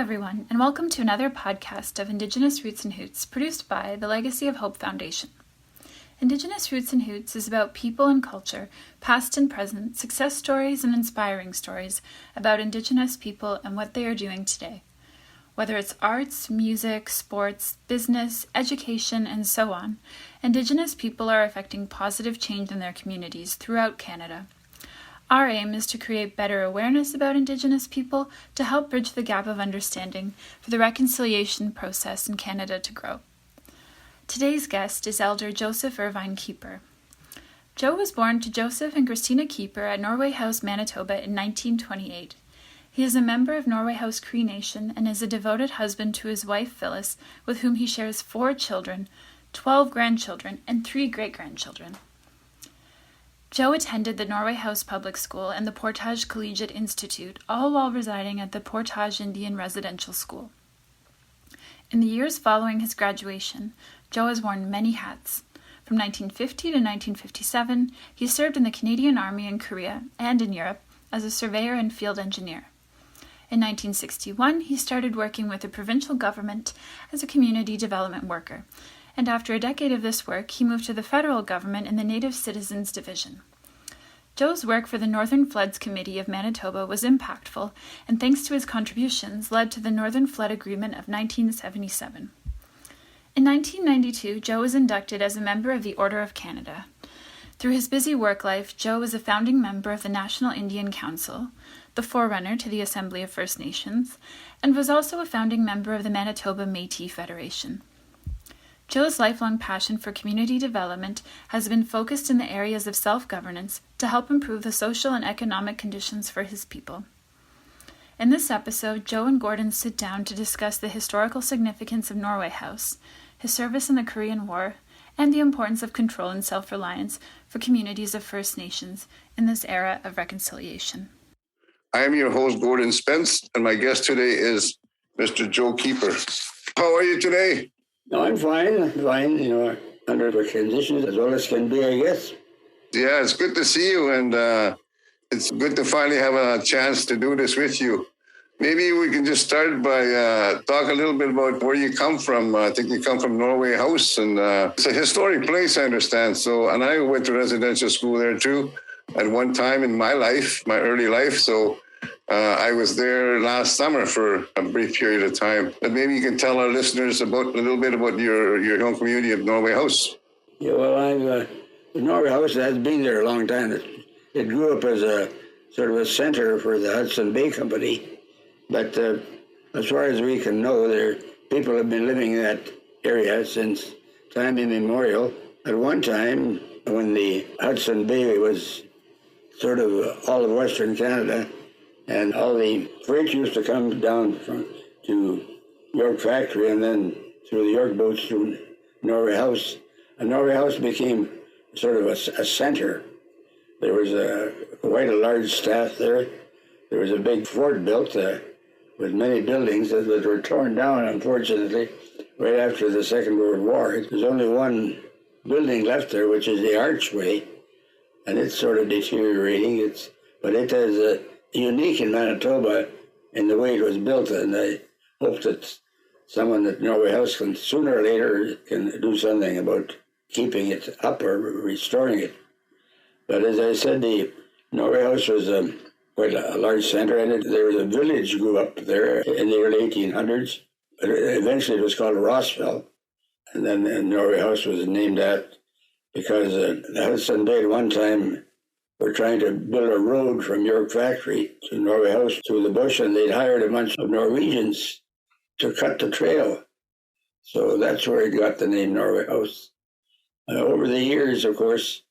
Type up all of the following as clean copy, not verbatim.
everyone, and welcome to another podcast of Indigenous Roots and Hoots, produced by the Legacy of Hope Foundation. Indigenous Roots and Hoots is about people and culture, past and present, success stories and inspiring stories about Indigenous people and what they are doing today. Whether it's arts, music, sports, business, education, and so on, Indigenous people are affecting positive change in their communities throughout Canada. Our aim is to create better awareness about Indigenous people to help bridge the gap of understanding for the reconciliation process in Canada to grow. Today's guest is Elder Joseph Irvine Keeper. Joe was born to Joseph and Christina Keeper at Norway House, Manitoba in 1928. He is a member of Norway House Cree Nation and is a devoted husband to his wife Phyllis, with whom he shares 4 children, 12 grandchildren, and 3 great-grandchildren. Joe attended the Norway House Public School and the Portage Collegiate Institute, all while residing at the Portage Indian Residential School. In the years following his graduation, Joe has worn many hats. From 1950 to 1957, he served in the Canadian Army in Korea and in Europe as a surveyor and field engineer. In 1961, he started working with the provincial government as a community development worker, and after a decade of this work, he moved to the federal government in the Native Citizens Division. Joe's work for the Northern Floods Committee of Manitoba was impactful, and thanks to his contributions, led to the Northern Flood Agreement of 1977. In 1992, Joe was inducted as a member of the Order of Canada. Through his busy work life, Joe was a founding member of the National Indian Council, the forerunner to the Assembly of First Nations, and was also a founding member of the Manitoba Métis Federation. Joe's lifelong passion for community development has been focused in the areas of self-governance to help improve the social and economic conditions for his people. In this episode, Joe and Gordon sit down to discuss the historical significance of Norway House, his service in the Korean War, and the importance of control and self-reliance for communities of First Nations in this era of reconciliation. I am your host, Gordon Spence, and my guest today is Mr. Joe Keeper. How are you today? No, I'm fine, under the conditions as well as can be, I guess. Yeah, it's good to see you, and it's good to finally have a chance to do this with you. Maybe we can just start by talk a little bit about where you come from. I think you come from Norway House, and it's a historic place, I understand. And I went to residential school there too at one time in my life, my early life. So I was there last summer for a brief period of time. But maybe you can tell our listeners a little bit about your home community of Norway House. Yeah, well, Norway House has been there a long time. It grew up as a sort of a center for the Hudson Bay Company. But as far as we can know, people have been living in that area since time immemorial. At one time, when the Hudson Bay was sort of all of Western Canada, and all the freight used to come down to York Factory and then through the York boats to Norway House. And Norway House became sort of a center. There was quite a large staff there. There was a big fort built with many buildings that were torn down, unfortunately, right after the Second World War. There's only one building left there, which is the archway, and it's sort of deteriorating. But it is unique in Manitoba in the way it was built, and I hope that someone at Norway House can sooner or later can do something about keeping it up or restoring it. But as I said, the Norway House was quite a large center, and there was a village grew up there in the early 1800s. Eventually it was called Rossville, and then Norway House was named that because the Hudson Bay at one time were trying to build a road from York Factory to Norway House through the bush, and they'd hired a bunch of Norwegians to cut the trail. So that's where it got the name Norway House. Over the years, of course,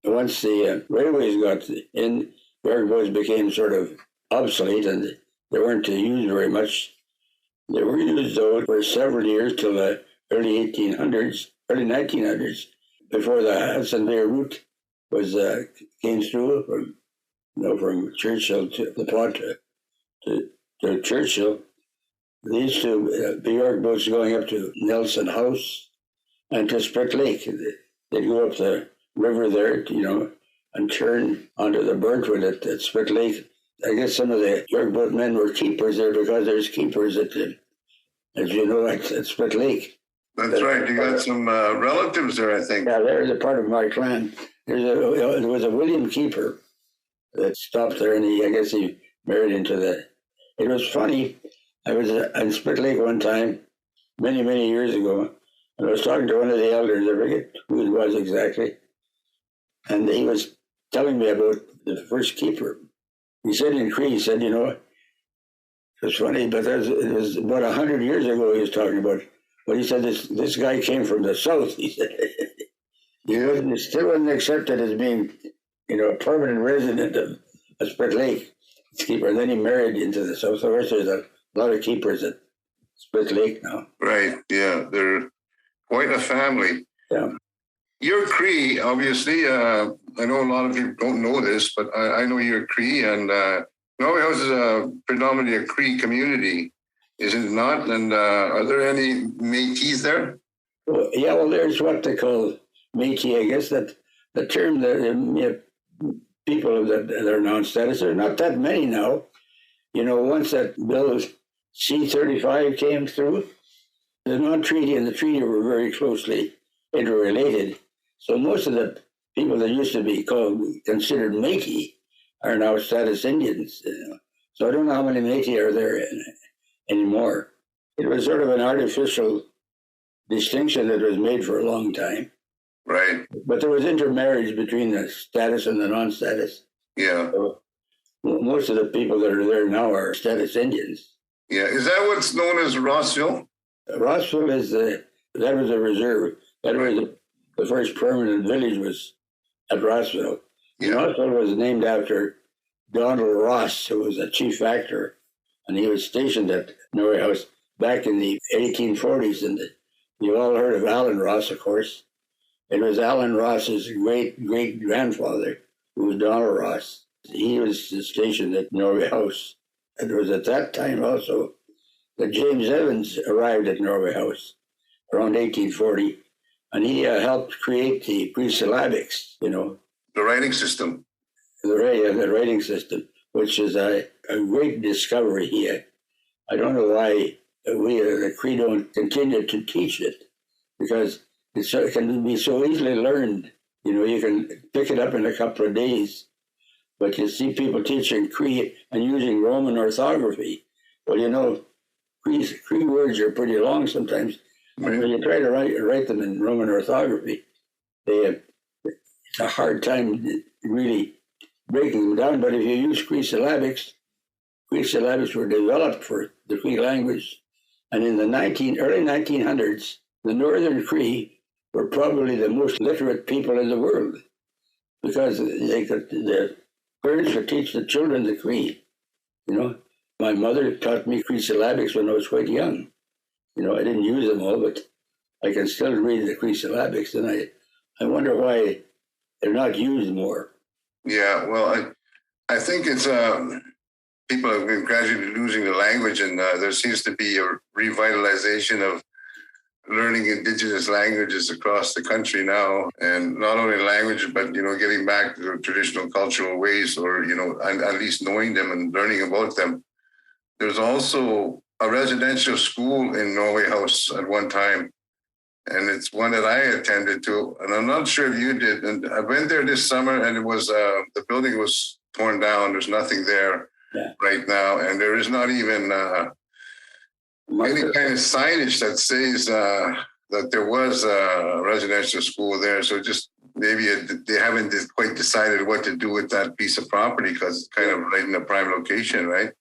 once the railways got in, York boys became sort of obsolete, and they weren't used very much. They were used, though, for several years till the early 1900s, before the Hudson Bay route came through from Churchill to the Pont to Churchill. There used to be York boats going up to Nelson House and to Split Lake. They'd go up the river there, and turn onto the Burntwood at Split Lake I guess some of the workboat men were keepers there because there's keepers at the, as you know, at Split Lake. That's right. You got some relatives there, I think. Yeah, they're a part of my clan. There was a William Keeper that stopped there, and I guess he married into the. It was funny. I was in Split Lake one time, many, many years ago, and I was talking to one of the elders. I forget who it was exactly, and he was telling me about the first keeper. He said in Cree, he said, it was funny, but it was about 100 years ago he was talking about. But he said this guy came from the south. He said he still wasn't accepted as being, a permanent resident of Split Lake. Keeper. And then he married into the south. Of course, there's a lot of keepers at Split Lake now. Right. Yeah, they're quite a family. Yeah. You're Cree, obviously. I know a lot of people don't know this, but I know you're Cree, and Norway House is predominantly a Cree community, is it not? And are there any Métis there? Well, there's what they call Métis, I guess, that the term that people that are non-status, there are not that many now. Once that bill C-35 came through, the non-treaty and the treaty were very closely interrelated. So most of the people that used to be considered Métis are now status Indians. So I don't know how many Métis are there anymore. It was sort of an artificial distinction that was made for a long time. Right. But there was intermarriage between the status and the non-status. Yeah. So most of the people that are there now are status Indians. Yeah. Is that what's known as Rossville? Rossville that was a reserve. That was the first permanent village was at Rossville. Yeah. Rossville was named after Donald Ross, who was a chief actor, and he was stationed at Norway House back in the 1840s. And you all heard of Alan Ross, of course. It was Alan Ross's great-great-grandfather, who was Donald Ross. He was stationed at Norway House. And it was at that time also that James Evans arrived at Norway House around 1840, and he helped create the pre-syllabics, The writing system. The writing system, which is a great discovery here. I don't know why we, the Cree, don't continue to teach it, because it can be so easily learned. You can pick it up in a couple of days. But you see people teaching Cree and using Roman orthography. Well, Cree words are pretty long sometimes. And when you try to write them in Roman orthography, it's a hard time really breaking them down. But if you use Cree syllabics were developed for the Cree language. And in the early 1900s, the Northern Cree were probably the most literate people in the world, because the parents could teach the children the Cree. My mother taught me Cree syllabics when I was quite young. I didn't use them all, but I can still read the Cree syllabics, and I wonder why they're not used more. Yeah, well, I think it's people have been gradually losing the language, and there seems to be a revitalization of learning Indigenous languages across the country now, and not only language, but getting back to the traditional cultural ways, or at least knowing them and learning about them. There's also a residential school in Norway House at one time, and it's one that I attended to, and I'm not sure if you did. And I went there this summer, and it was the building was torn down. There's nothing there right now, and there is not even any kind of signage that says that there was a residential school there. So just maybe they haven't quite decided what to do with that piece of property, because it's kind of right in a prime location, right?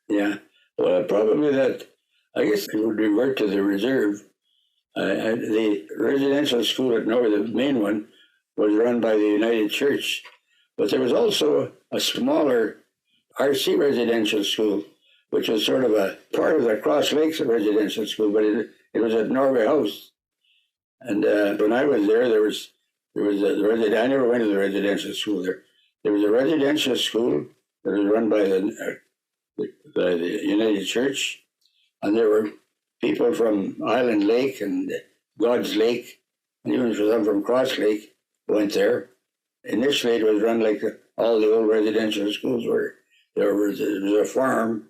Yeah. Well, probably that, I guess it would revert to the reserve. The residential school at Norway, the main one, was run by the United Church. But there was also a smaller RC residential school, which was sort of a part of the Cross Lakes residential school, but it was at Norway House. And when I was there, there was I never went to the residential school there. There was a residential school that was run by the United Church, and there were people from Island Lake and God's Lake, and even some from Cross Lake went there. Initially, it was run like all the old residential schools were. there was a farm,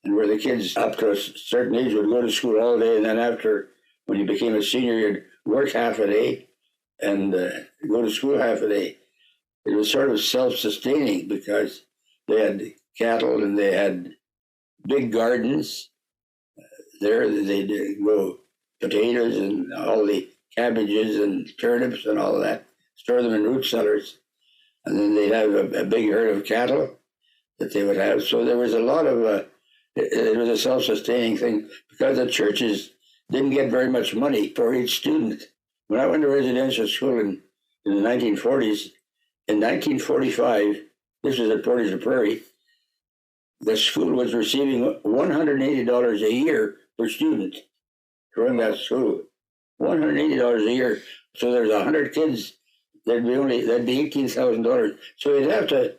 and where the kids up to a certain age would go to school all day, and then after, when you became a senior, you'd work half a day and go to school half a day. It was sort of self-sustaining because they had cattle and they had big gardens. There they'd grow potatoes and all the cabbages and turnips and all that, store them in root cellars. And then they'd have a big herd of cattle that they would have. So there was a lot of, it was a self-sustaining thing because the churches didn't get very much money for each student. When I went to residential school in the 1940s, in 1945, this was at Portage la Prairie, the school was receiving $180 a year per student to run that school. $180 a year. So there's 100 kids, that'd be $18,000. So you'd have to,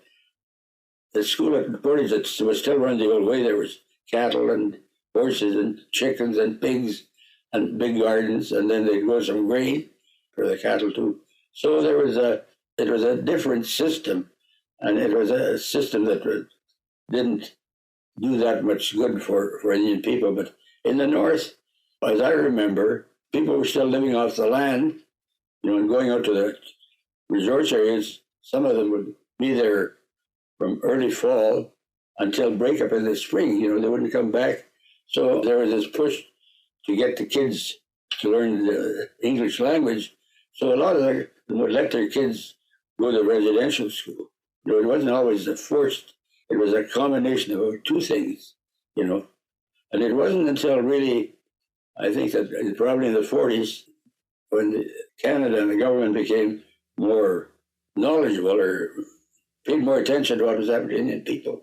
the school at Portage that was still run the old way, there was cattle and horses and chickens and pigs and big gardens, and then they'd grow some grain for the cattle too. So it was a different system, and it was a system that didn't do that much good for Indian people. But in the north, as I remember, people were still living off the land, and going out to the resort areas. Some of them would be there from early fall until breakup in the spring. They wouldn't come back. So there was this push to get the kids to learn the English language. So a lot of them would let their kids go to residential school. It wasn't always forced. It was a combination of two things, And it wasn't until really, I think that probably in the 40s, when Canada and the government became more knowledgeable or paid more attention to what was happening to Indian people,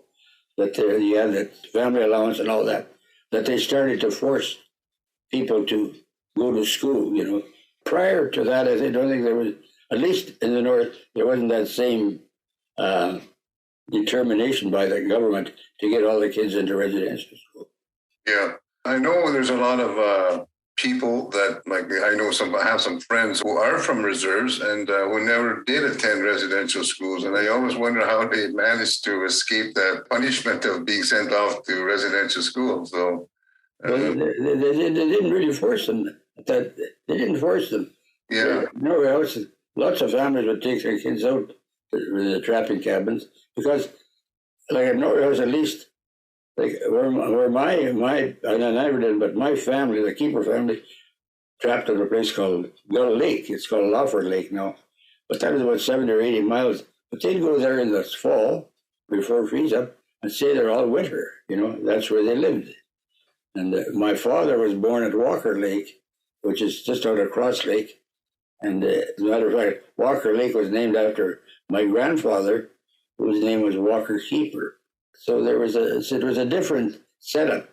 that you had that family allowance and all that, that they started to force people to go to school, Prior to that, I don't think there was, at least in the north, there wasn't that same determination by the government to get all the kids into residential school. Yeah. I know there's a lot of people that, like, I have some friends who are from reserves and who never did attend residential schools. And I always wonder how they managed to escape that punishment of being sent off to residential school. So they didn't really force them. They didn't force them. Yeah. Norway House, lots of families would take their kids out to the trapping cabins because, like at Norway House, at least, like where my I never did, but my family, the Keeper family, trapped at a place called Gull Lake. It's called Lawford Lake now, but that was about 70 or 80 miles. But they'd go there in the fall before freeze up and stay there all winter. That's where they lived. And my father was born at Walker Lake, which is just out of Cross Lake. And as a matter of fact, Walker Lake was named after my grandfather, whose name was Walker Keeper. So it was a different setup.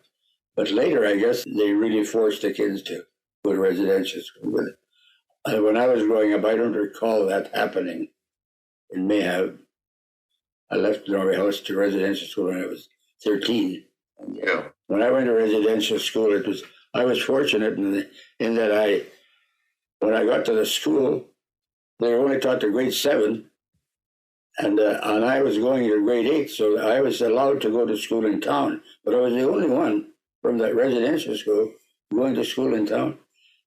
But later, I guess, they really forced the kids to go to residential school. But when I was growing up, I don't recall that happening. It may have. I left Norway House to residential school when I was 13. Yeah. When I went to residential school, I was fortunate in that when I got to the school, they were only taught to grade 7, and I was going to grade 8, so I was allowed to go to school in town. But I was the only one from that residential school going to school in town.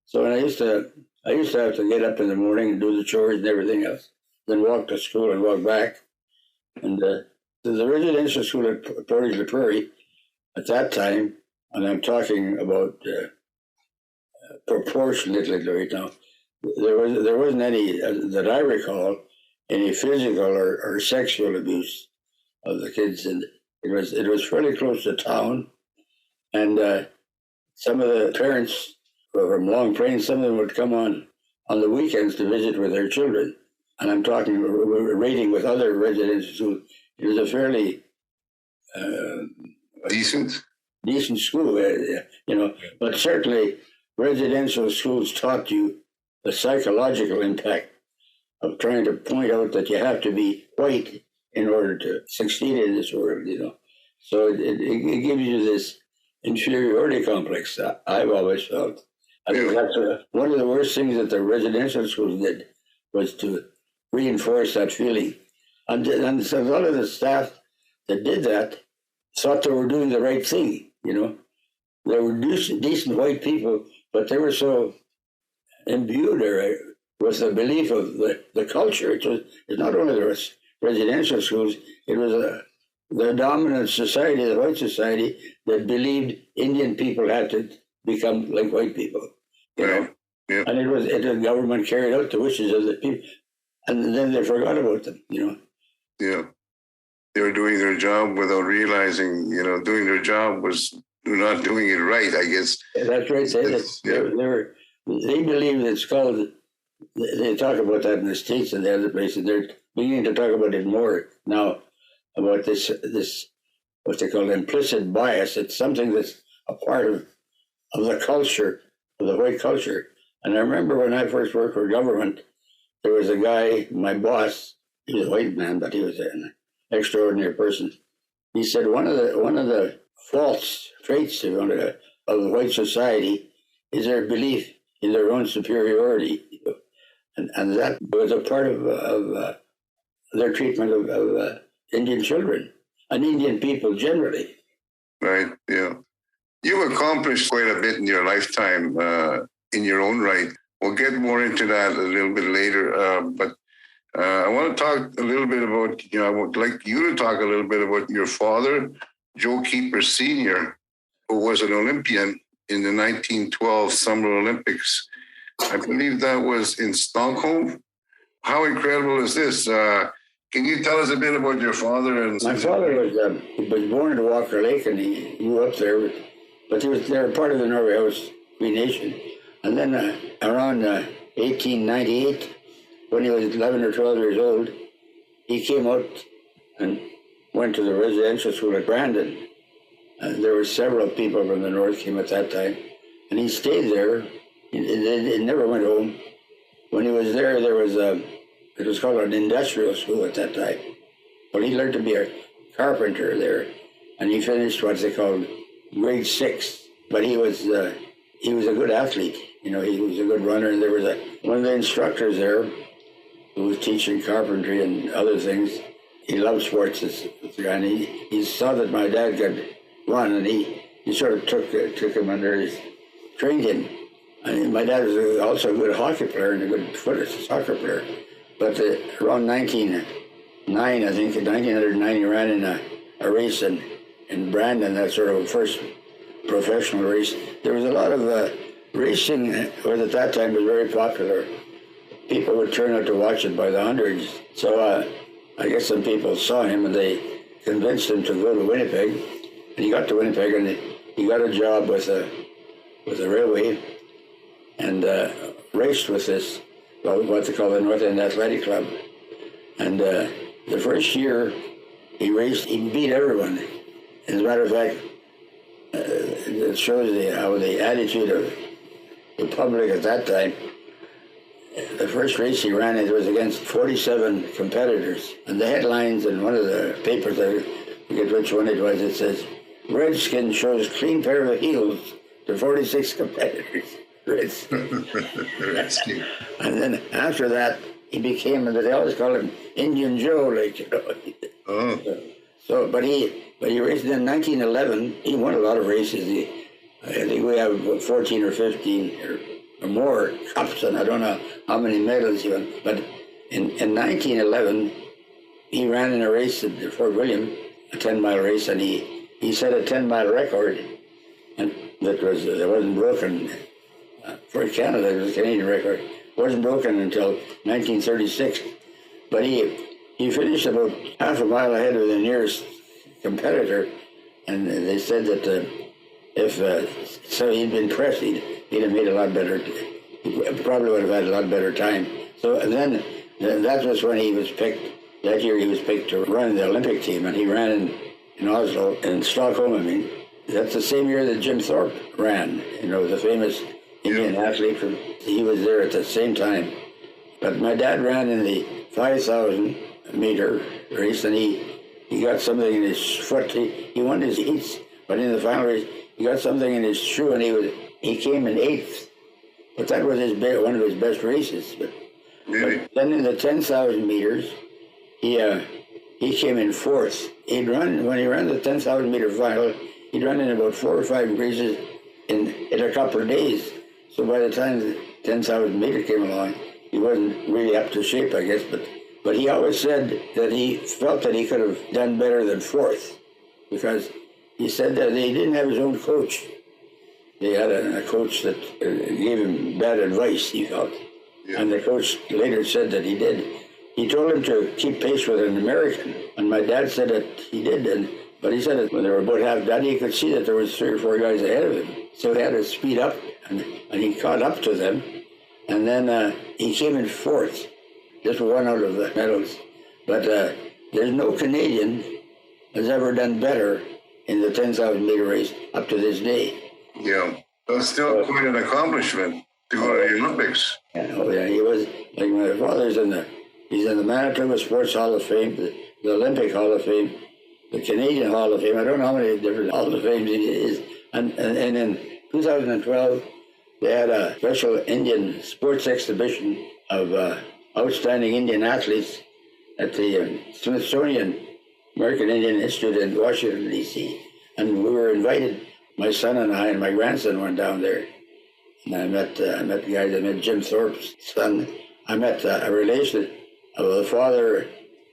So I used to have to get up in the morning and do the chores and everything else, then walk to school and walk back. And the residential school at Portage la Prairie, at that time, and I'm talking about proportionately right now, there wasn't any, that I recall, any physical or sexual abuse of the kids, and it was fairly close to town, and some of the parents from Long Plains, some of them would come on the weekends to visit with their children, and I'm talking rating with other residential schools. It was a fairly decent school, but certainly residential schools taught you the psychological impact of trying to point out that you have to be white in order to succeed in this world, So it gives you this inferiority complex, I've always felt. I think that's one of the worst things that the residential schools did was to reinforce that feeling. And so a lot of the staff that did that thought they were doing the right thing, They were decent white people, but they were so imbued with the belief of the culture. It's not only the residential schools, it was the dominant society, the white society, that believed Indian people had to become like white people, Yeah. And the government carried out the wishes of the people, and then they forgot about them, Yeah. They were doing their job without realizing, doing their job was not doing it right, I guess. That's right. They believe it's called, they talk about that in the States and the other places. They're beginning to talk about it more now, about this what they call implicit bias. It's something that's a part of the culture, of the white culture. And I remember when I first worked for government, there was a guy, my boss, he was a white man, but he was an extraordinary person. He said one of the false traits of the white society is their belief in their own superiority, and that was a part of their treatment of Indian children and Indian people generally. Right. Yeah. You've accomplished quite a bit in your lifetime, in your own right. We'll get more into that a little bit later, but I want to talk a little bit about, I would like you to talk a little bit about your father, Joe Keeper Sr., who was an Olympian in the 1912 Summer Olympics. I believe that was in Stockholm. How incredible is this? Can you tell us a bit about your father? My father was born in Walker Lake, and he grew up there, but they were part of the Norway House Cree Nation. And then around 1898, when he was 11 or 12 years old, he came out and went to the residential school at Brandon. There were several people from the north came at that time, and he stayed there. He never went home. When he was there, it was called an industrial school at that time. Well, he learned to be a carpenter there, and he finished what they called grade 6. But he was a good athlete. He was a good runner, and there was one of the instructors there who was teaching carpentry and other things. He loved sports, and he saw that my dad could run, and he sort of took him under his, trained him. And my dad was also a good hockey player and a good soccer player. But around 1909, I think, in 1909, he ran in a race in Brandon, that sort of first professional race. There was a lot of racing, was at that time was very popular. People would turn out to watch it by the hundreds. So I guess some people saw him and they convinced him to go to Winnipeg. And he got to Winnipeg and he got a job with a railway and raced with this, what they call the North End Athletic Club. And the first year he raced, he beat everyone. As a matter of fact, it shows how the attitude of the public at that time. The first race he ran, it was against 47 competitors. And the headlines in one of the papers, I forget which one it was, it says, "Redskin shows clean pair of heels to 46 competitors." And then after that, he became, they always call him Indian Joe, Oh. So, but he raced in 1911. He won a lot of races. I think we have 14 or 15 or more cups, and I don't know how many medals he won. But in 1911, he ran in a race at Fort William, a 10-mile race, and he set a 10-mile record, and that wasn't broken for Canada. It was a Canadian record. It wasn't broken until 1936, but he finished about half a mile ahead of the nearest competitor, and they said that so he'd been pressed, he'd have made a lot better, he probably would have had a lot better time. So then that was when he was picked, that year he was picked to run the Olympic team, and he ran in Oslo, in Stockholm, I mean. That's the same year that Jim Thorpe ran, the famous Indian athlete. He was there at the same time. But my dad ran in the 5,000 meter race, and he got something in his foot. He won his heats, but in the final race, he got something in his shoe, and he came in 8th. But that was one of his best races. But then in the 10,000 meters, he he came in fourth. When he ran the 10,000 meter final, he'd run in about 4 or 5 races in a couple of days. So by the time the 10,000 meter came along, he wasn't really up to shape, I guess. But he always said that he felt that he could have done better than fourth, because he said that he didn't have his own coach. They had a coach that gave him bad advice, he felt. Yeah. And the coach later said that he did. He told him to keep pace with an American. And my dad said that he did. But he said that when they were about half done, he could see that there was 3 or 4 guys ahead of him. So he had to speed up, and he caught up to them. And then he came in fourth, just one out of the medals. But there's no Canadian has ever done better in the 10,000 meter race up to this day. Yeah, that's still quite an accomplishment to go to the Olympics. Yeah, he was, like my father's he's in the Manitoba Sports Hall of Fame, the Olympic Hall of Fame, the Canadian Hall of Fame. I don't know how many different Hall of Fames he is. And in 2012, they had a special Indian sports exhibition of outstanding Indian athletes at the Smithsonian American Indian Institute in Washington, D.C. And we were invited. My son and I and my grandson went down there. And I met the guys. I met Jim Thorpe's son. I met a relation of the father,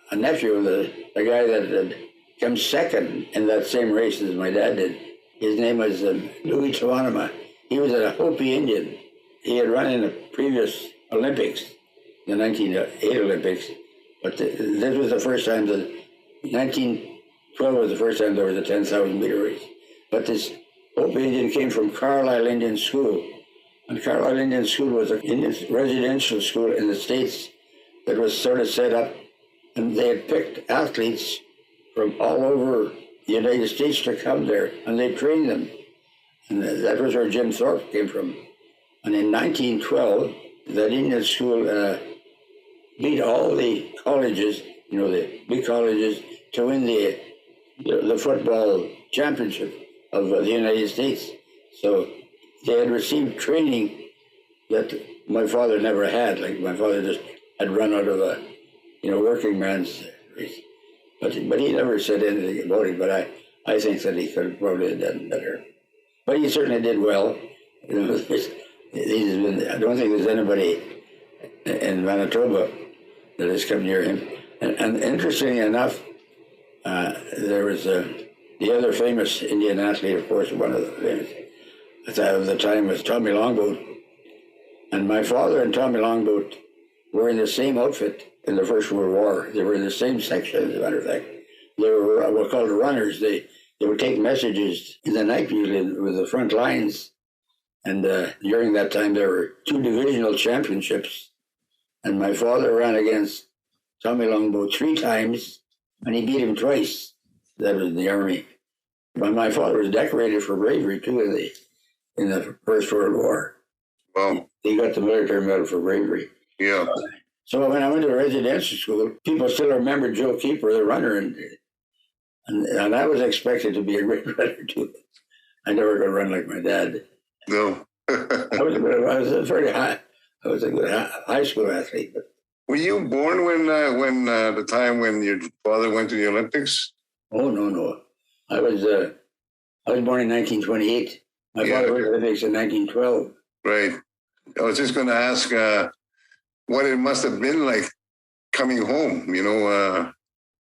a nephew of the guy that had come second in that same race as my dad did. His name was Louis Tawanama. He was a Hopi Indian. He had run in the previous Olympics, the 1908 Olympics. But this was the first time 1912 was the first time there was a 10,000 meter race. But this Hopi Indian came from Carlisle Indian School. And Carlisle Indian School was an Indian residential school in the States that was sort of set up, and they had picked athletes from all over the United States to come there, and they trained them. And that was where Jim Thorpe came from. And in 1912, that Indian school beat all the colleges, the big colleges, to win the football championship of the United States. So they had received training that my father never had. Like my father just had run out of a, working man's race. But he never said anything about it. But I think that he could have probably done better. But he certainly did well. I don't think there's anybody in Manitoba that has come near him. And interestingly enough, there was the other famous Indian athlete, of course, one of the famous at the time was Tommy Longboat. And my father and Tommy Longboat were in the same outfit in the First World War. They were in the same section, as a matter of fact. They were called runners. They would take messages in the night, usually with the front lines. And during that time, there were 2 divisional championships. And my father ran against Tommy Longboat 3 times, and he beat him twice. That was in the Army. But my father was decorated for bravery, too, in the First World War. Wow. He got the military medal for bravery. Yeah. So when I went to residential school, people still remember Joe Keeper, the runner, and I was expected to be a great runner, too. I never could run like my dad. No. I was a good high school athlete. But. Were you born when the time when your father went to the Olympics? Oh, no. I was born in 1928. My father went to the Olympics in 1912. Right. I was just going to ask what it must have been like coming home,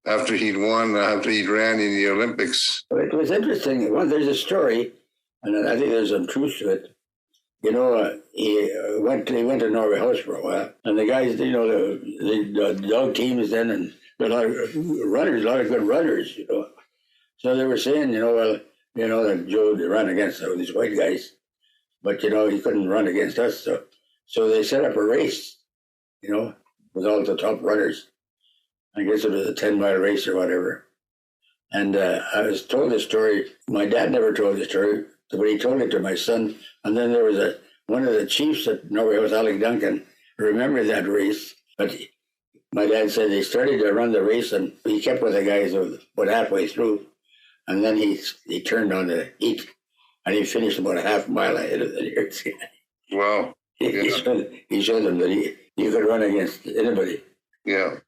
after he'd won, after he'd ran in the Olympics. Well, it was interesting. Well, there's a story, and I think there's some truth to it. He went to Norway House for a while, and the guys, the dog teams then, and a lot of runners, a lot of good runners, So they were saying, that Joe ran against all these white guys, but, he couldn't run against us. So they set up a race, with all the top runners. I guess it was a 10-mile race or whatever. And I was told this story. My dad never told the story, but he told it to my son. And then there was one of the chiefs at Norway House, Alec Duncan, remembered that race. But my dad said they started to run the race, and he kept with the guys about halfway through. And then he turned on the heat, and he finished about a half mile ahead of the nearest guy. Wow. He showed them that he could run against anybody. Yeah.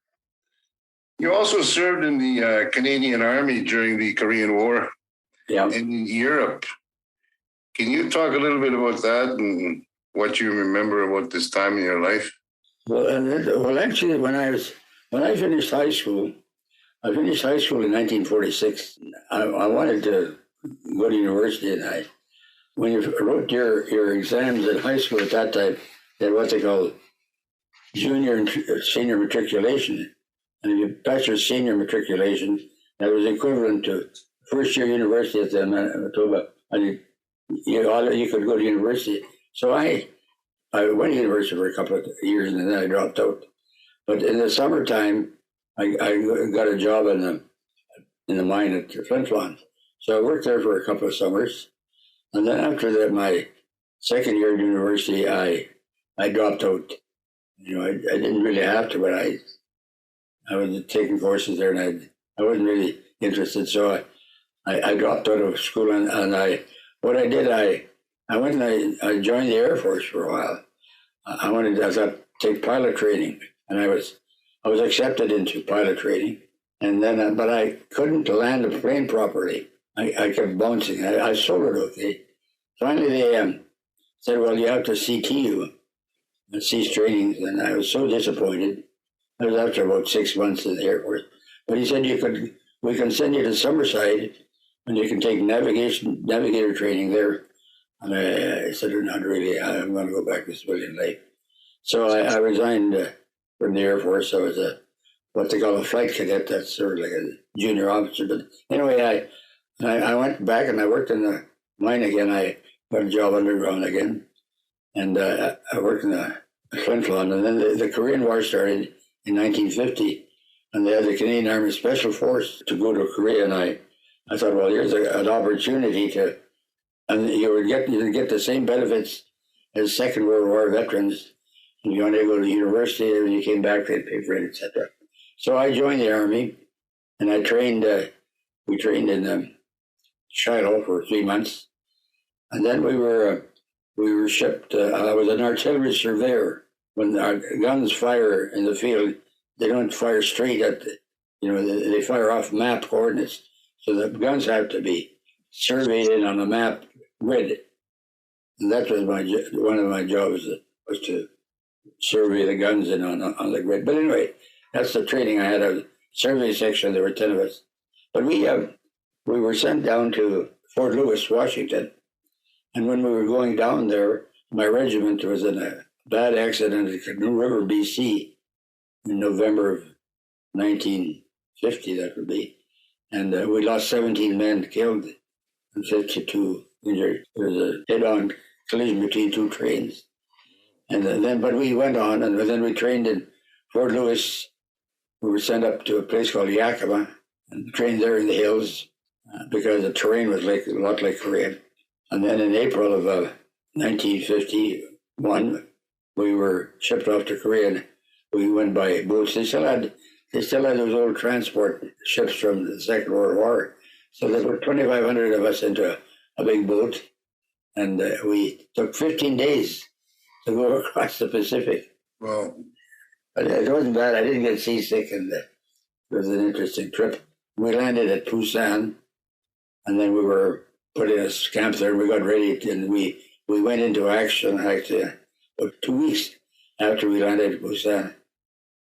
You also served in the Canadian Army during the Korean War and in Europe. Can you talk a little bit about that and what you remember about this time in your life? Well, actually, when I finished high school, in 1946. I wanted to go to university, and when you wrote your exams in high school at that time, they had what they call junior and senior matriculation. And if you passed your senior matriculation, that was equivalent to first year university at the Manitoba, and you could go to university. So I went to university for a couple of years, and then I dropped out. But in the summertime, I got a job in the mine at Flin Flon. So I worked there for a couple of summers. And then after that, my second year at university, I dropped out. I didn't really have to, but I was taking courses there, and I wasn't really interested. So I dropped out of school, and I went and I joined the Air Force for a while. I thought to take pilot training, and I was accepted into pilot training, and then but I couldn't land a plane properly. I kept bouncing. I sold it okay. Finally, they said, "Well, you have to CTU, cease trainings," and I was so disappointed. That was after about 6 months in the Air Force. But he said, we can send you to Summerside, and you can take navigator training there. And I said, not really. I'm going to go back to civilian life. So I resigned from the Air Force. I was what they call a flight cadet. That's sort of like a junior officer. But anyway, I went back and I worked in the mine again. I got a job underground again. And I worked in the Flin Flon. And then the Korean War started in 1950. And they had the Canadian Army Special Force to go to Korea. And I thought, well, here's an opportunity to, and you would get the same benefits as Second World War veterans. And you wanted to go to university, and when you came back, they'd pay for it, etc. So I joined the Army, and I trained, we trained in Shiloh for 3 months. And then we were shipped, I was an artillery surveyor. When our guns fire in the field, they don't fire straight at they fire off map coordinates. So the guns have to be surveyed in on a map grid. And that was one of my jobs was to survey the guns in on the grid. But anyway, that's the training I had. A survey section, there were 10 of us. But we were sent down to Fort Lewis, Washington. And when we were going down there, my regiment was in a bad accident at Canoe River, BC, in November of 1950, that would be. And we lost 17 men killed and 52 injured. There was a head-on collision between two trains. And but we went on, and then we trained in Fort Lewis. We were sent up to a place called Yakima and trained there in the hills because the terrain was a lot like Korean. And then in April of 1951, we were shipped off to Korea, and we went by boats. They still had those old transport ships from the Second World War. So they put 2,500 of us into a big boat, and we took 15 days to go across the Pacific. Wow. But it wasn't bad. I didn't get seasick, and it was an interesting trip. We landed at Busan, and then we were put in a camp there, and we got ready, and we went into action actually about 2 weeks after we landed at Busan.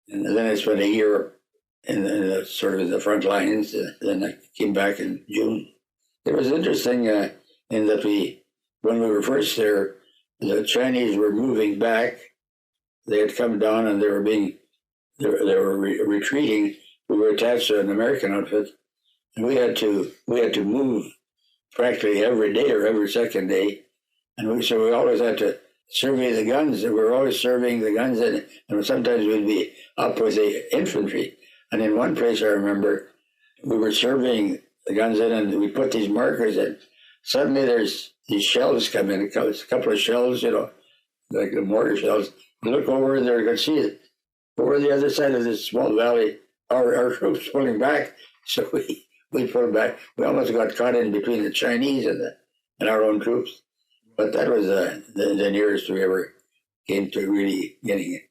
And then I spent a year in the front lines. Then I came back in June. It was interesting in that when we were first there, the Chinese were moving back. They had come down and they were retreating. We were attached to an American outfit, and we had to move practically every day or every second day, and so we always had to survey the guns. We were always surveying the guns, and sometimes we'd be up with the infantry. And in one place, I remember, we were surveying the guns in, and we put these markers in. Suddenly, there's these shells come in, a couple of shells, like the mortar shells. You look over there, you can see it. Over the other side of this small valley, our troops pulling back. So we pulled back. We almost got caught in between the Chinese and our own troops. But that was the nearest we ever came to really getting it.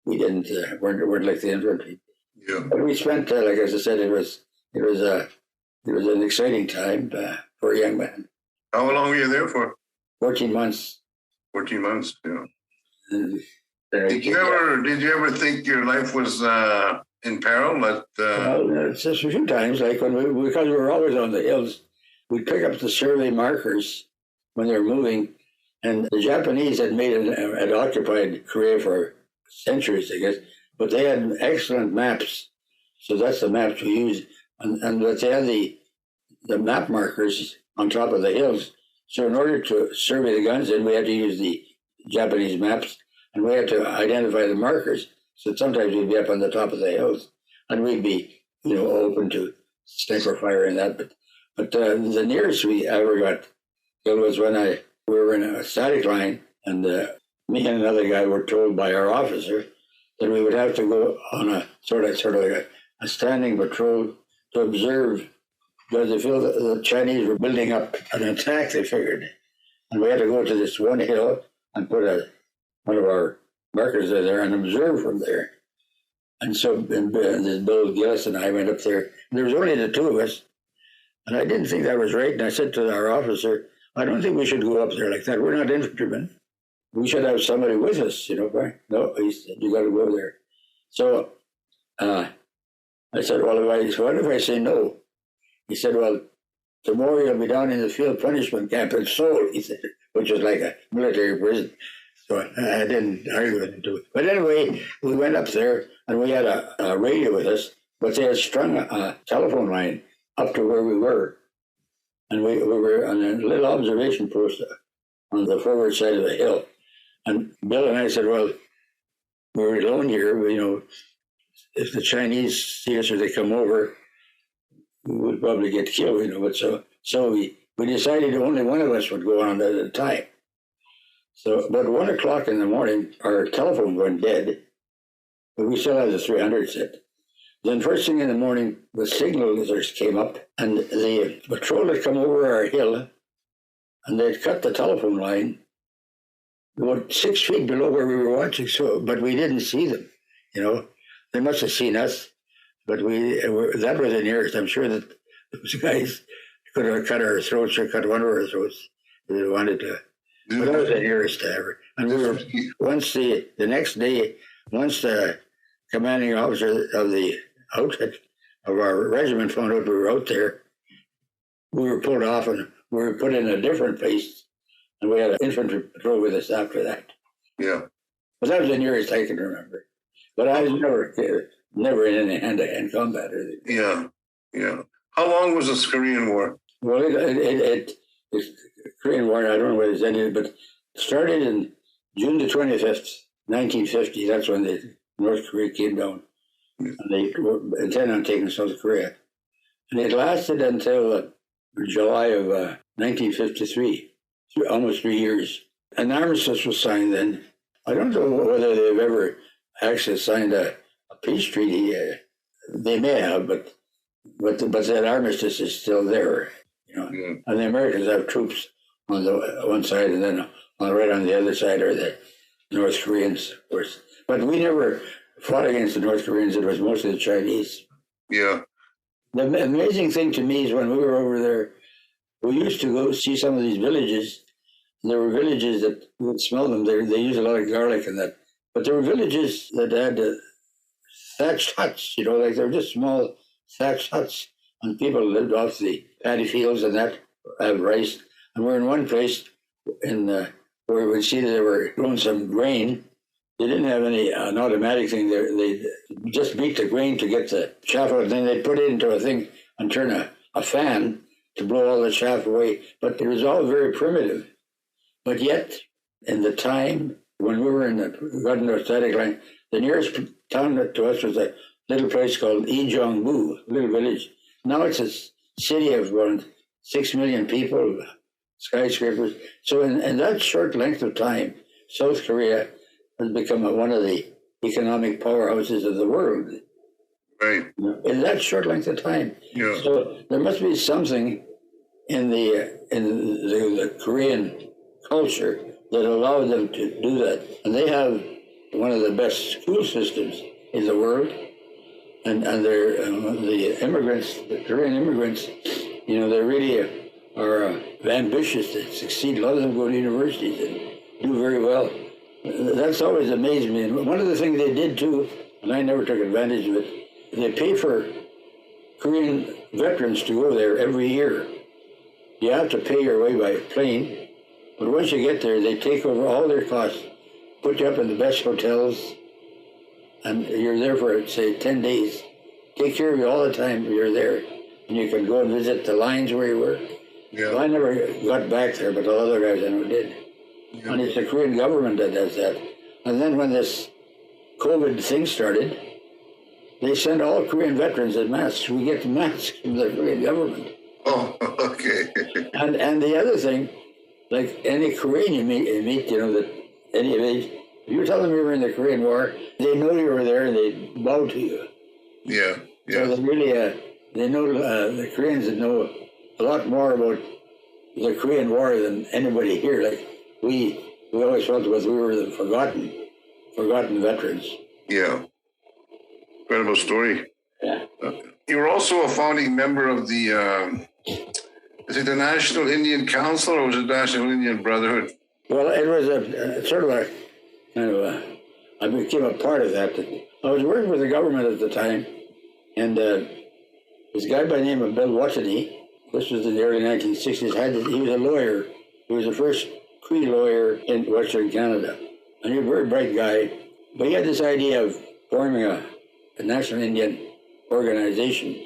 We weren't like the infantry. Yeah. But we spent, like as I said, it was an exciting time for a young man. How long were you there for? 14 months. 14 months, yeah. And Did you ever think your life was in peril? Well, it's just a few times, like because we were always on the hills, we'd pick up the survey markers when they were moving, and the Japanese had occupied Korea for centuries, I guess, but they had excellent maps. So that's the maps we used, and but they had the map markers on top of the hills. So in order to survey the guns, then we had to use the Japanese maps, and we had to identify the markers. So sometimes we'd be up on the top of the hills, and we'd be, open to sniper fire and that. But the nearest we ever got killed was when we were in a static line, and me and another guy were told by our officer that we would have to go on a sort of like a standing patrol to observe, because they feel that the Chinese were building up an attack, they figured. And we had to go to this one hill and put one of our markers there and observe from there. And so this Bill Gillis and I went up there. And there was only the two of us. And I didn't think that was right. And I said to our officer, I don't think we should go up there like that. We're not infantrymen. We should have somebody with us, No, he said, you got to go there. So I said, well, what if I say no? He said, well, tomorrow you'll be down in the field punishment camp in Seoul, he said, which was like a military prison. So I didn't argue with him. But anyway, we went up there, and we had a radio with us, but they had strung a telephone line up to where we were. And we were on a little observation post on the forward side of the hill. And Bill and I said, well, we're alone here. If the Chinese see us or they come over, we would probably get killed, But so we decided only one of us would go on at a time. So about 1 o'clock in the morning, our telephone went dead, but we still had the 300 set. Then first thing in the morning, the signalers came up, and the patrol had come over our hill, and they'd cut the telephone line about 6 feet below where we were watching. But we didn't see them, They must have seen us, but that was the nearest. I'm sure that those guys could have cut our throats or cut one of our throats if they wanted to. But that was the nearest ever. And we were, once the next day, once the commanding officer of the outfit of our regiment found out we were out there, we were pulled off and we were put in a different place. And we had an infantry patrol with us after that. Yeah. But that was the nearest I can remember. But I was never in any hand-to-hand combat or anything. Yeah. How long was this Korean War? Well, it's Korean War, I don't know whether it's ended, but it started in June the 25th, 1950. That's when North Korea came down. And they were intent on taking South Korea. And it lasted until July of 1953, almost 3 years. An armistice was signed then. I don't know whether they've ever actually signed a peace treaty. They may have, but that armistice is still there. Yeah. And the Americans have troops on the one side, and then right on the other side are the North Koreans, of course. But we never fought against the North Koreans. It was mostly the Chinese. Yeah. The amazing thing to me is when we were over there, we used to go see some of these villages. There were villages that you would smell them. They use a lot of garlic and that. But there were villages that had thatched huts, like they were just small thatched huts. And people lived off the paddy fields and that, have rice. And we're in one place where we see that they were growing some grain. They didn't have an automatic thing. They just beat the grain to get the chaff out, and then they'd put it into a thing and turn a fan to blow all the chaff away. But it was all very primitive. But yet, in the time when we were in the Gordon static line, the nearest town to us was a little place called Ijongbu, a little village. Now it's a city of around 6 million people, skyscrapers. So in that short length of time, South Korea has become one of the economic powerhouses of the world. Right. In that short length of time. Yeah. So there must be something in the Korean culture that allowed them to do that. And they have one of the best school systems in the world. and they're the immigrants, the Korean immigrants, you know, they really are ambitious to succeed. A lot of them go to universities and do very well. That's always amazed me. And one of the things they did too, and I never took advantage of it, they pay for Korean veterans to go there every year. You have to pay your way by plane, but once you get there, they take over all their costs, put you up in the best hotels, and you're there for, say, 10 days. Take care of you all the time you're there, and you can go and visit the lines where you were. Yeah. So I never got back there, but all other guys I know did. Yeah. And it's the Korean government that does that. And then when this COVID thing started, they send all Korean veterans in masks. We get the masks from the Korean government. Oh, okay. And the other thing, like any Korean you meet, you know, that any of these, if you tell them you were in the Korean War, they know you were there and they bow to you. Yeah, yeah. So they really, they know, the Koreans know a lot more about the Korean War than anybody here. Like, we always felt we were the forgotten veterans. Yeah. Incredible story. Yeah. You were also a founding member of the, is it the National Indian Council or was it National Indian Brotherhood? Well, it was I became a part of that. I was working with the government at the time, and this guy by the name of Bill Watney, this was in the early 1960s, he was a lawyer. He was the first Cree lawyer in Western Canada. And he was a very bright guy, but he had this idea of forming a National Indian organization,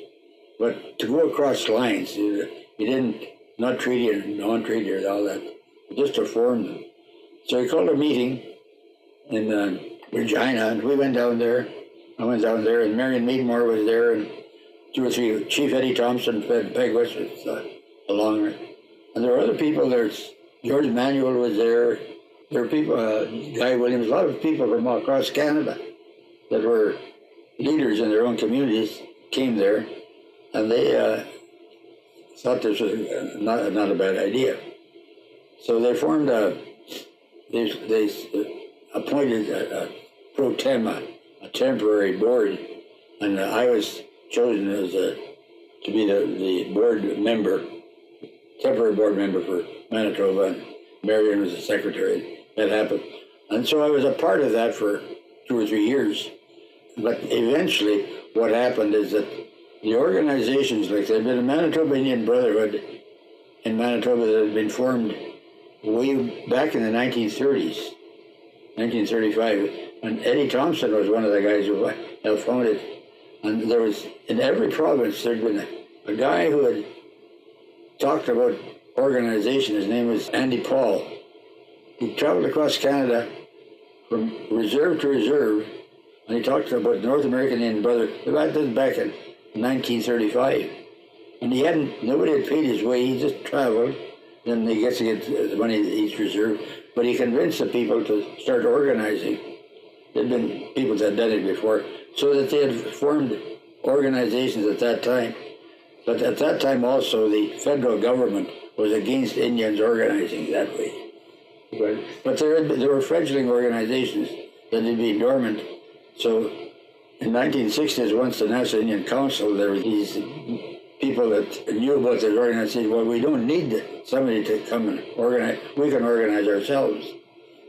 but to go across lines. He didn't, not treaty and non-treaty and all that, just to form them. So he called a meeting in Regina, and we went down there. I went down there, and Marion Meadmore was there, and 2 or 3, Chief Eddie Thompson, Peg West was along there. And there were other people. There's George Manuel was there. There were people, Guy Williams, a lot of people from all across Canada that were leaders in their own communities came there, and they thought this was not a bad idea. So they formed they appointed a pro tem, a temporary board, and I was chosen as to be the board member, temporary board member for Manitoba, and Marion was the secretary. That happened. And so I was a part of that for 2 or 3 years. But eventually, what happened is that the organizations, like there'd been a Manitoba Indian Brotherhood in Manitoba that had been formed way back in the 1930s, 1935, and Eddie Thompson was one of the guys who helped found it. And there was, in every province, there'd been a guy who had talked about organization. His name was Andy Paul. He traveled across Canada from reserve to reserve, and he talked about North American Indian Brotherhood. That was back in 1935. And nobody had paid his way. He just traveled. Then he gets to get the money to each reserve. But he convinced the people to start organizing. There'd been people that had done it before, so that they had formed organizations at that time. But at that time also, the federal government was against Indians organizing that way. But there were fledgling organizations that had been dormant. So in 1960s, once the National Indian Council, there were these people that knew about this organization. Well, we don't need somebody to come and organize. We can organize ourselves.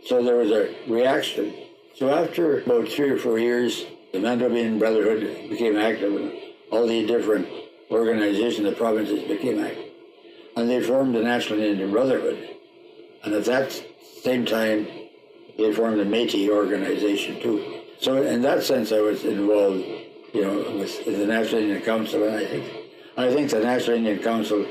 So there was a reaction. So after about 3 or 4 years, the Manitoba Indian Brotherhood became active, and all the different organizations, the provinces became active. And they formed the National Indian Brotherhood. And at that same time, they formed the Métis organization too. So in that sense, I was involved, with the National Indian Council, and I think the National Indian Council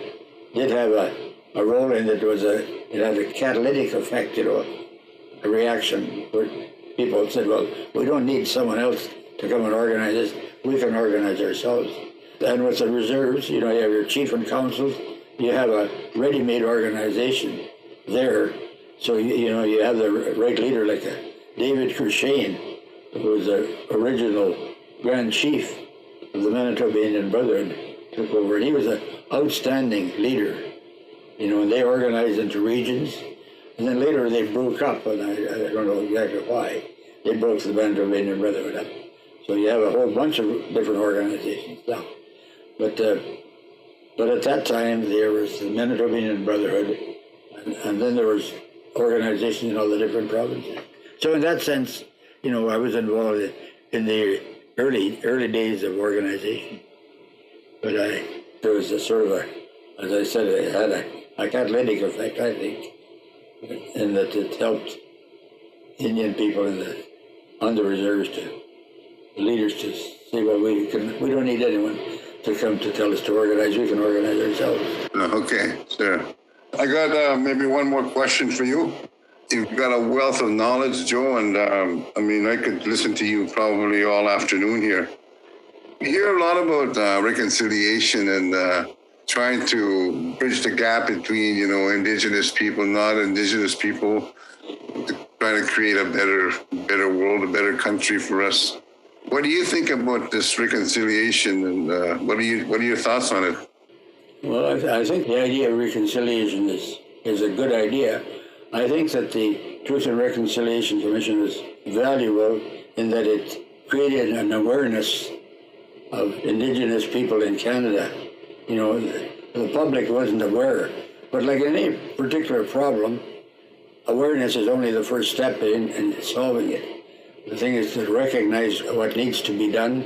did have a role in it. It had a catalytic effect, a reaction where people said, well, we don't need someone else to come and organize this. We can organize ourselves. And with the reserves, you have your chief and councils. You have a ready-made organization there. So, you have the right leader like David Crushane, who was the original Grand Chief of the Manitoba Indian Brotherhood, took over. And he was an outstanding leader, and they organized into regions. And then later they broke up, and I don't know exactly why. They broke the Manitoba Indian Brotherhood up. So you have a whole bunch of different organizations now. But at that time, there was the Manitoba Indian Brotherhood, and then there was organizations in all the different provinces. So in that sense, I was involved in the early days of organization. But there was a sort of as I said, it had a catalytic effect, I think, in that it helped Indian people on the reserves the leaders to say, well, we don't need anyone to come to tell us to organize. We can organize ourselves. Okay, sure. I got maybe one more question for you. You've got a wealth of knowledge, Joe, and I could listen to you probably all afternoon here. You hear a lot about reconciliation and trying to bridge the gap between, Indigenous people, non-Indigenous people, trying to create a better world, a better country for us. What do you think about this reconciliation, and what are your thoughts on it? Well, I think the idea of reconciliation is a good idea. I think that the Truth and Reconciliation Commission is valuable in that it created an awareness of Indigenous people in Canada. The public wasn't aware. But like any particular problem, awareness is only the first step in solving it. The thing is to recognize what needs to be done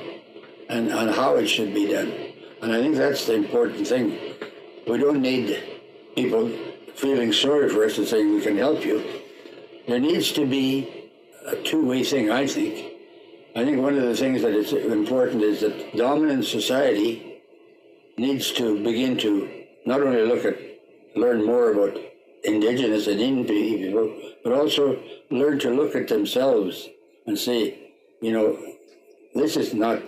and how it should be done. And I think that's the important thing. We don't need people feeling sorry for us and saying we can help you. There needs to be a two-way thing, I think. I think one of the things that is important is that dominant society needs to begin to not only learn more about Indigenous and Indian people, but also learn to look at themselves and say, this is not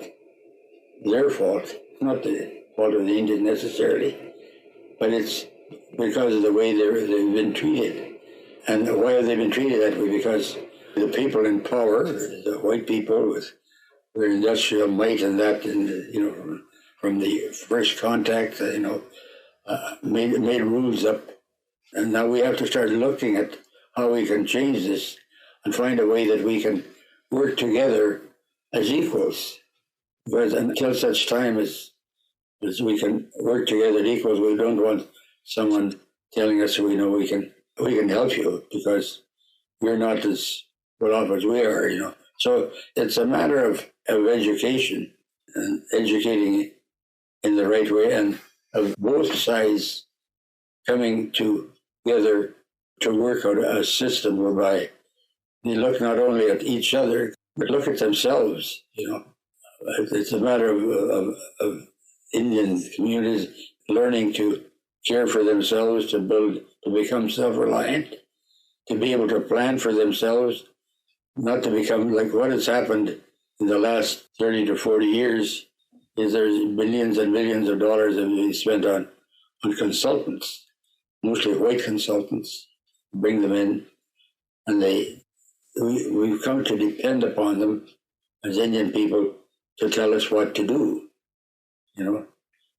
their fault. It's not the fault of the Indian necessarily, but it's because of the way they've been treated. And why have they been treated that way? Because the people in power, the white people with their industrial might and that, and from the first contact, made rules up. And now we have to start looking at how we can change this and find a way that we can work together as equals. Because until such time as we can work together as equals, we don't want someone telling us we can help you because you're not as well off as we are, So it's a matter of education and educating in the right way, and of both sides coming together to work out a system whereby they look not only at each other, but look at themselves, It's a matter of Indian communities learning to care for themselves, to become self-reliant, to be able to plan for themselves, not to become like what has happened in the last 30 to 40 years is there's billions and billions of dollars that have been spent on consultants, mostly white consultants, bring them in, and we've come to depend upon them as Indian people to tell us what to do, and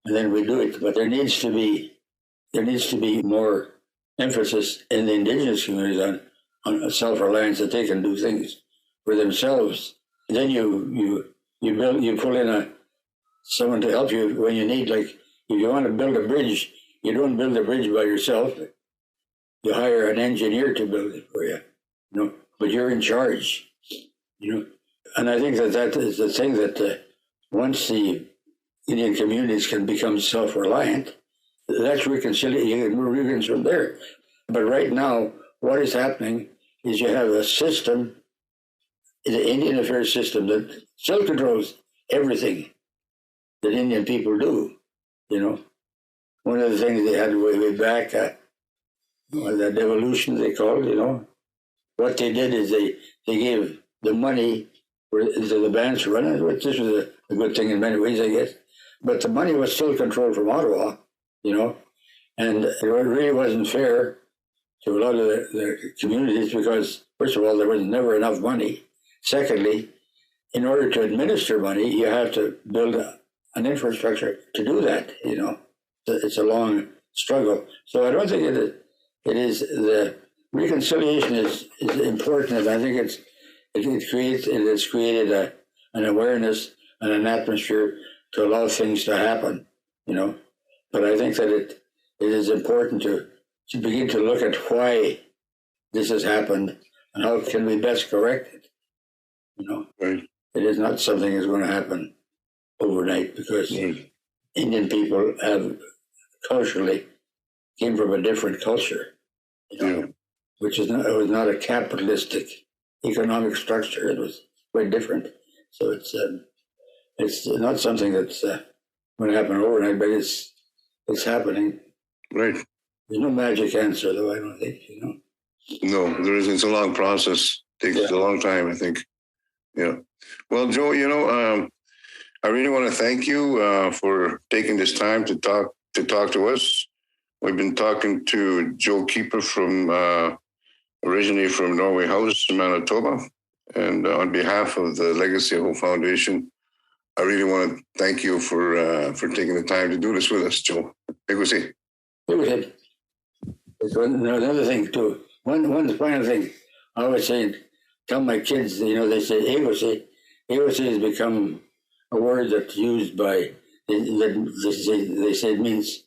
then we do it. But there needs to be more emphasis in the Indigenous communities on self-reliance, that they can do things for themselves. And then you pull in someone to help you when you need, like if you want to build a bridge, you don't build a bridge by yourself. You hire an engineer to build it for you, but you're in charge, And I think that is the thing that once the Indian communities can become self-reliant, that's reconciliation. You can move from there. But right now, what is happening is you have a system, the Indian affairs system, that still controls everything that Indian people do, One of the things they had way back, that devolution they called, what they did is they gave the money to the bands to run it, which this was a good thing in many ways, I guess. But the money was still controlled from Ottawa, and it really wasn't fair to a lot of the communities because, first of all, there was never enough money. Secondly, in order to administer money, you have to build an infrastructure to do that, It's a long struggle. So I don't think it is the reconciliation is important, and I think it has created an awareness and an atmosphere to allow things to happen, But I think that it is important to begin to look at why this has happened and how can we best correct it, Right. It is not something that's going to happen overnight because Indian people have culturally came from a different culture, which is it was not a capitalistic economic structure. It was quite different. So it's not something that's going to happen overnight, but it's happening. Right. There's no magic answer, though, I don't think, No, there isn't. It's a long process. Takes a long time, I think. Yeah. Well, Joe, I really want to thank you for taking this time to talk to us. We've been talking to Joe Keeper from originally from Norway House, Manitoba, and on behalf of the Legacy of Hope Foundation, I really want to thank you for taking the time to do this with us, Joe. It was it. There's another thing too. One final thing. I always tell my kids, they say "egocy." Egocy has become a word that's used by. They say it means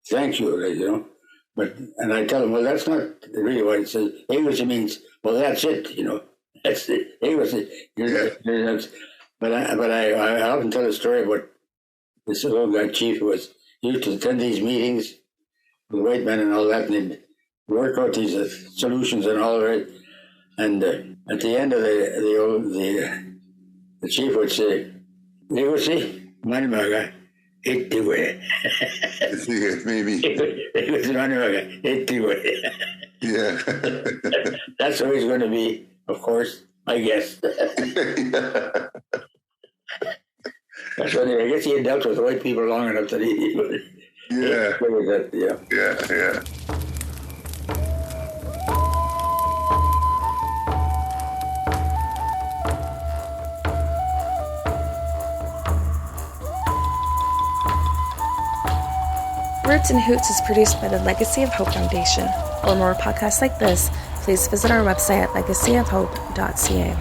thank you, and I tell them, well, that's not really what it says. Egocy means, well, that's it, That's it. Egocy. But I often tell a story about this old guy chief who was used to attend these meetings with white men and all that, and he'd work out these solutions and all that. And at the end of the chief would say, "Egocy, Manimaga, ittiwe." Maybe. Egocy, Manimaga, ittiwe. Yeah. That's how he's going to be, of course, I guess. That's what I guess he had dealt with white people long enough that he would. Yeah. Yeah. Roots and Hoots is produced by the Legacy of Hope Foundation. For more podcasts like this, please visit our website at legacyofhope.ca.